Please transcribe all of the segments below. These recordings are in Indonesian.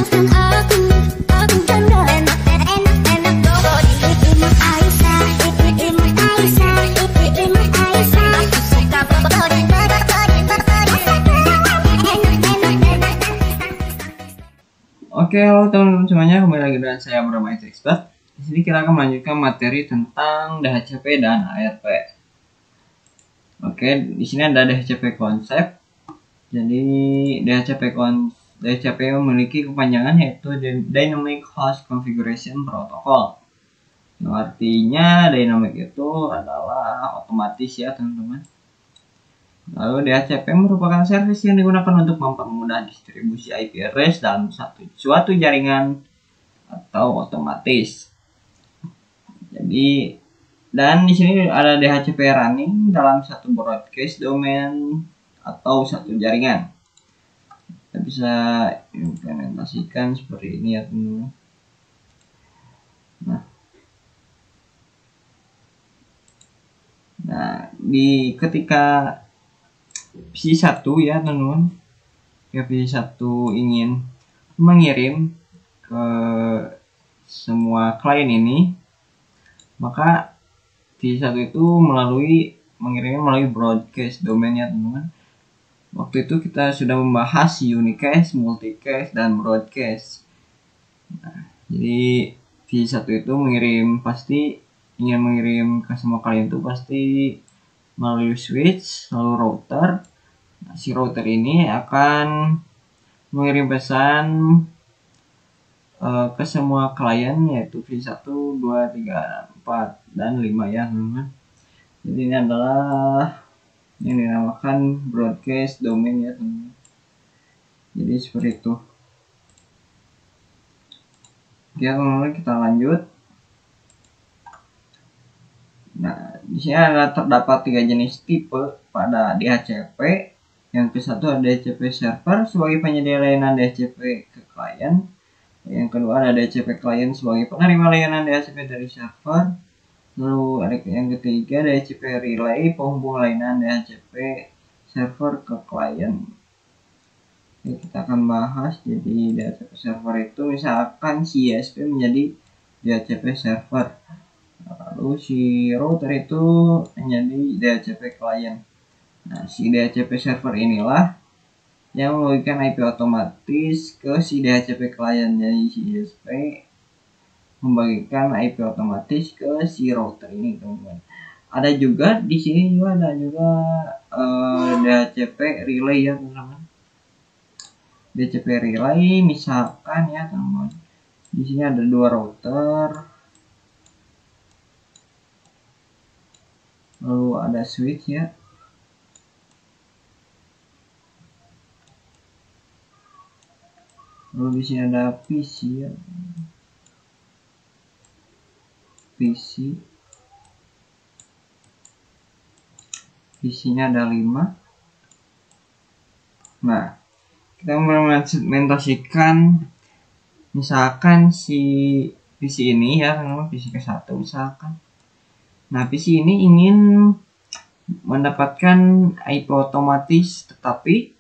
Oke, halo teman-teman semuanya, kembali lagi dengan saya Brahma IT Expert. Di sini kita akan melanjutkan materi tentang DHCP dan ARP. Oke, di sini ada DHCP konsep. Jadi DHCP memiliki kepanjangan yaitu Dynamic Host Configuration Protocol. Yang artinya dynamic itu adalah otomatis ya teman-teman. Lalu DHCP merupakan service yang digunakan untuk mempermudah distribusi IP address dalam suatu jaringan atau otomatis. Jadi, dan di sini ada DHCP running dalam satu broadcast domain atau satu jaringan. Kita bisa implementasikan seperti ini ya teman-teman. Nah, ketika PC1 ya teman-teman, ya PC1 ingin mengirim ke semua klien ini, maka PC1 itu mengirimnya melalui broadcast domain ya teman-teman. Waktu itu kita sudah membahas unicast, multicast, dan broadcast. Nah, jadi PC1 itu pasti ingin mengirim ke semua klien itu pasti melalui switch, lalu router. Nah, si router ini akan mengirim pesan ke semua klien yaitu V1, 2, 3, 4, dan 5 ya teman-teman. Jadi ini adalah yang dinamakan broadcast domain ya teman-teman. Jadi seperti itu. Oke teman-teman, kita lanjut. Nah, di sini terdapat 3 jenis tipe pada DHCP. Yang ke-1 ada DHCP server sebagai penyedia layanan DHCP ke klien. Yang kedua ada DHCP klien sebagai penerima layanan DHCP dari server. Lalu ada yang ketiga DHCP relay penghubung layanan DHCP server ke klien. Oke, kita akan bahas. Jadi DHCP server itu misalkan si ISP menjadi DHCP server. Lalu si router itu menjadi DHCP klien. Nah, si DHCP server inilah yang membagikan IP otomatis ke si DHCP klien. Jadi si ISP membagikan IP otomatis ke si router ini, teman-teman. Ada juga di sini ada DHCP relay ya, teman-teman. DHCP relay misalkan ya, teman-teman. Di sini ada 2 router. Lalu ada switch ya. Lalu di sini ada PC ya. PC-nya ada 5. Nah, kita mengimplementasikan misalkan si PC ini ya, PC ke-1 misalkan. Nah, PC ini ingin mendapatkan IP otomatis, tetapi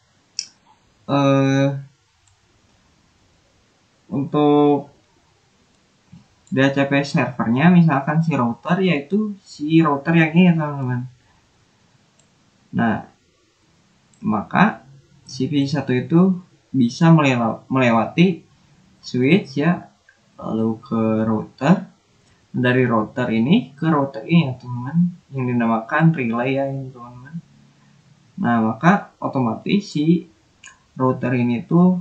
untuk DHCP servernya misalkan si router, yaitu si router yang ini teman-teman. Nah, maka si PC1 itu bisa melewati switch ya, lalu ke router. Dari router ini ke router ini ya teman-teman, yang dinamakan relay ya teman-teman. Nah, maka otomatis si router ini tuh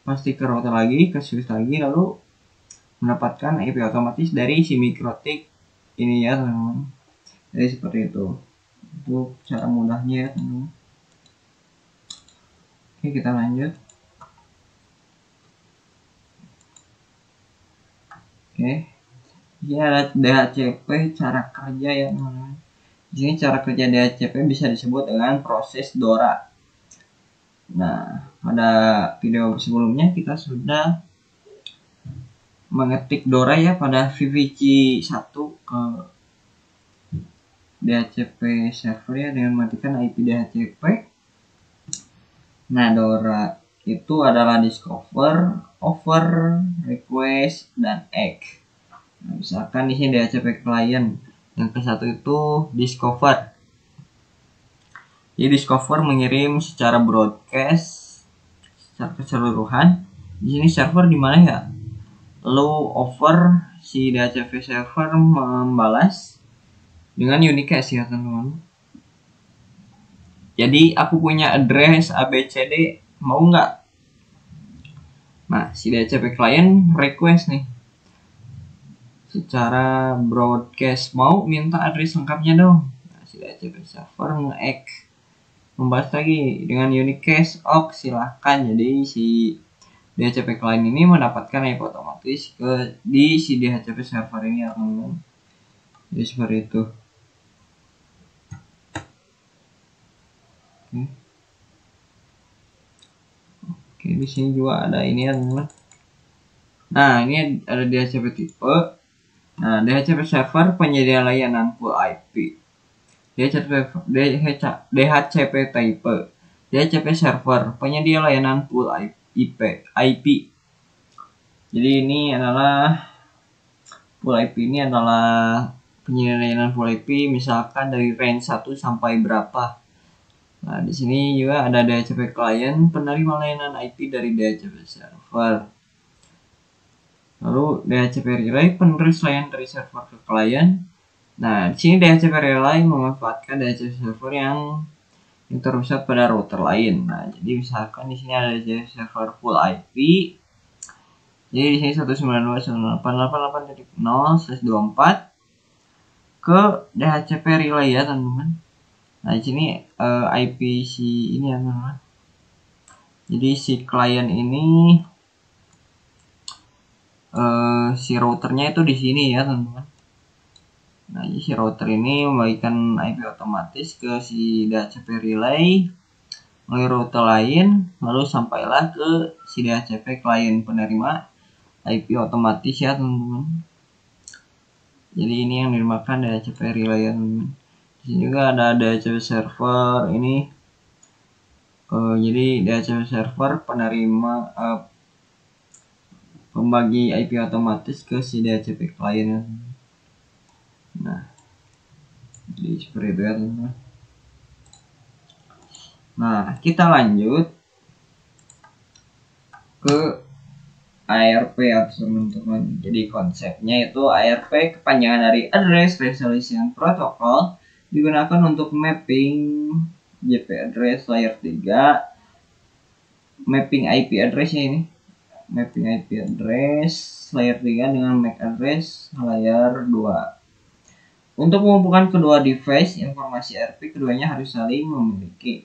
pasti ke router lagi, ke switch lagi, lalu mendapatkan IP otomatis dari si mikrotik ini ya teman-teman. Jadi seperti itu cara mudahnya ya teman-teman. Oke, kita lanjut. Oke, ini ada DHCP cara kerja ya teman-teman. Di sini cara kerja DHCP bisa disebut dengan proses DORA. Nah, pada video sebelumnya kita sudah mengetik DORA ya pada VVC1 ke DHCP server ya, dengan mematikan IP DHCP. Nah, DORA itu adalah discover, offer, request, dan egg. Nah, misalkan di sini DHCP client. Yang ke satu itu discover. Jadi discover mengirim secara broadcast secara keseluruhan. Di sini server di mana ya? Lalu offer si DHCP server membalas dengan unique hash ya teman-teman. Jadi aku punya address ABCD, mau nggak? Nah, si DHCP client request nih secara broadcast, mau minta address lengkapnya dong. Nah, si DHCP server nge-egg membalas lagi dengan unique hash. Silahkan. Jadi si DHCP client ini mendapatkan IP otomatis di si DHCP server ini ya teman-teman. Jadi seperti itu. Oke, di sini juga ada ini ya teman-teman. Nah, ini ada DHCP tipe. Nah, DHCP server penyedia layanan full IP. DHCP type. DHCP server penyedia layanan full IP. Jadi ini adalah full IP, ini adalah penyedia layanan full IP, misalkan dari range 1 sampai berapa. Nah, di sini juga ada DHCP client penerima layanan IP dari DHCP server. Lalu DHCP relay penerus layanan dari server ke klien. Nah, di sini DHCP relay memanfaatkan DHCP server yang terpusat pada router lain. Nah, jadi misalkan di sini ada DHCP server full IP. Jadi di sini 192.168.88.0/24 ke DHCP relay ya teman-teman. Nah, di sini IP si ini ya teman-teman. Jadi si klien ini si routernya itu di sini ya teman-teman. Nah, si router ini membagikan IP otomatis ke si DHCP relay melalui router lain, lalu sampailah ke si DHCP klien penerima IP otomatis ya teman-teman. Jadi ini yang dinamakan DHCP relay ya teman-teman. Di sini juga ada DHCP server ini. Jadi DHCP server penerima pembagi IP otomatis ke si DHCP klien ya. Nah, jadi seperti itu ya teman-teman. Nah, kita lanjut ke ARP ya teman-teman. Jadi konsepnya itu ARP kepanjangan dari Address Resolution Protocol, digunakan untuk mapping JP address layer 3, mapping IP address ini, mapping IP address layer 3 dengan MAC address layer 2. Untuk menghubungkan kedua device, informasi ARP keduanya harus saling memiliki.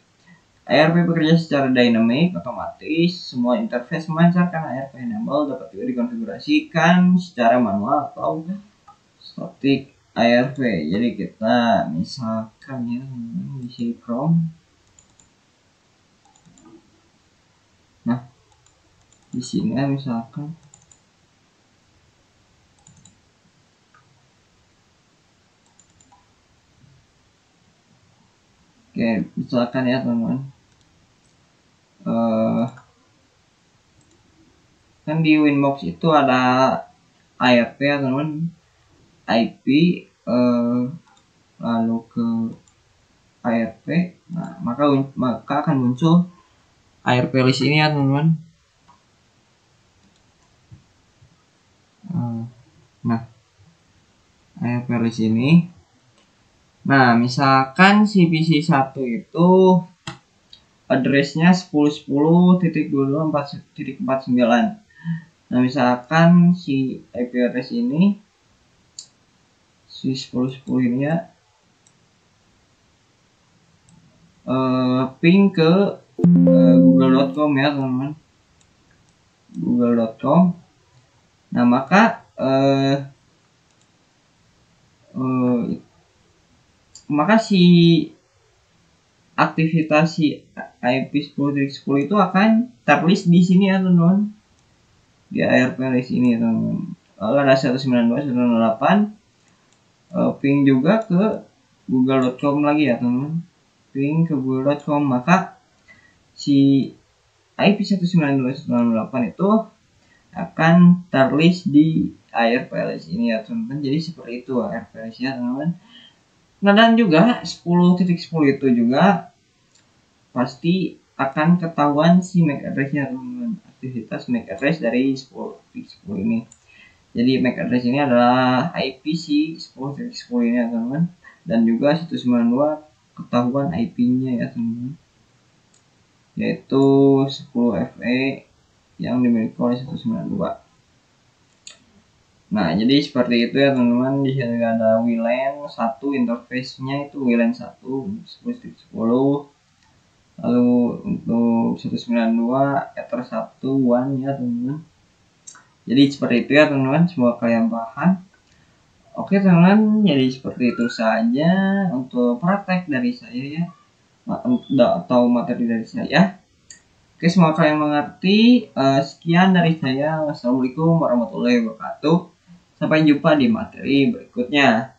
ARP bekerja secara dynamic, otomatis. Semua interface memancarkan ARP enable dapat juga dikonfigurasikan secara manual atau static ARP. Jadi kita misalkan ya di sini Chrome. Nah, di sini misalkan misalkan ya teman-teman, kan di Winbox itu ada ARP ya teman-teman, IP lalu ke ARP. Nah, maka akan muncul ARP list ini ya teman-teman. Nah, ARP list ini. Nah, misalkan si PC1 itu addressnya 10.10.22.4.49. Nah, misalkan si IP address ini, si 10.10 ini ya, ping ke google.com ya teman-teman, google.com. Nah, maka si aktivitas si IP 10.10 itu akan terlist di sini ya teman-teman, di ARP list ini ya teman-teman. Lalu ada 192.168 ping juga ke google.com lagi ya teman-teman, ping ke google.com. Maka si IP 192.168 itu akan terlist di AirPLS ini ya teman-teman. Jadi seperti itu AirPLS ya teman-teman. Nah dan juga 10.10 itu juga pasti akan ketahuan si MAC address-nya teman-teman, aktivitas MAC address dari 10.10 ini. Jadi MAC address ini adalah IP si 10.10 ini ya teman-teman, dan juga 192 ketahuan IP-nya ya teman-teman, yaitu 10FE yang dimiliki oleh 192. Nah, jadi seperti itu ya teman-teman. Di sini ada WLAN 1, interface-nya itu WLAN 1 10.10. Lalu untuk 192 Ether 1 WAN ya teman-teman. Jadi seperti itu ya teman-teman, semoga kalian paham. Oke teman-teman, jadi seperti itu saja untuk praktek dari saya ya, atau materi dari saya. Oke, semoga kalian mengerti. Sekian dari saya. Wassalamualaikum warahmatullahi wabarakatuh. Sampai jumpa di materi berikutnya.